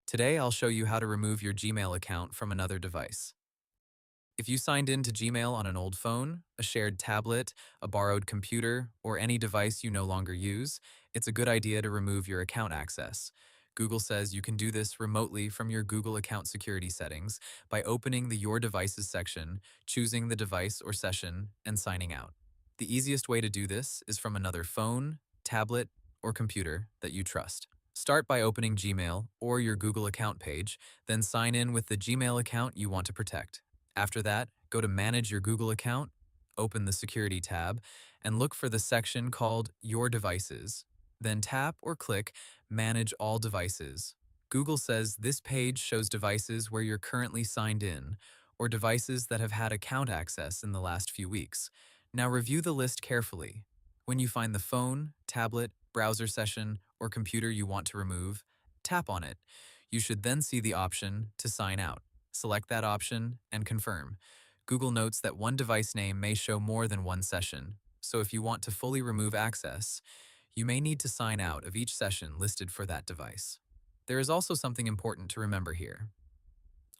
Today, I'll show you how to remove your Gmail account from another device. If you signed in to Gmail on an old phone, a shared tablet, a borrowed computer, or any device you no longer use, it's a good idea to remove your account access. Google says you can do this remotely from your Google account security settings by opening the Your Devices section, choosing the device or session, and signing out. The easiest way to do this is from another phone, tablet, or computer that you trust. Start by opening Gmail or your Google account page, then sign in with the Gmail account you want to protect. After that, go to Manage Your Google Account, open the Security tab, and look for the section called Your Devices. Then tap or click Manage All Devices. Google says this page shows devices where you're currently signed in, or devices that have had account access in the last few weeks. Now review the list carefully. When you find the phone, tablet, browser session, or computer you want to remove, tap on it. You should then see the option to sign out. Select that option and confirm. Google notes that one device name may show more than one session, so if you want to fully remove access, you may need to sign out of each session listed for that device. There is also something important to remember here.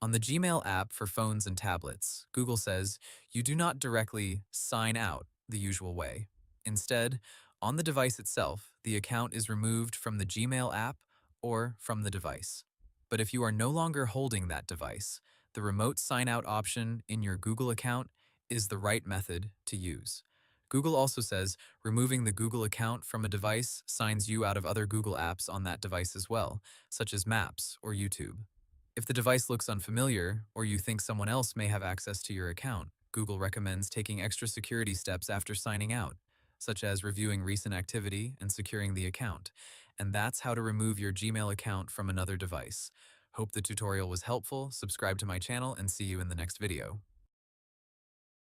On the Gmail app for phones and tablets, Google says you do not directly sign out the usual way. Instead, on the device itself, the account is removed from the Gmail app or from the device. But if you are no longer holding that device, the remote sign out option in your Google account is the right method to use. Google also says removing the Google account from a device signs you out of other Google apps on that device as well, such as Maps or YouTube. If the device looks unfamiliar or you think someone else may have access to your account, Google recommends taking extra security steps after signing out, such as reviewing recent activity and securing the account. And that's how to remove your Gmail account from another device. Hope the tutorial was helpful, subscribe to my channel, and see you in the next video.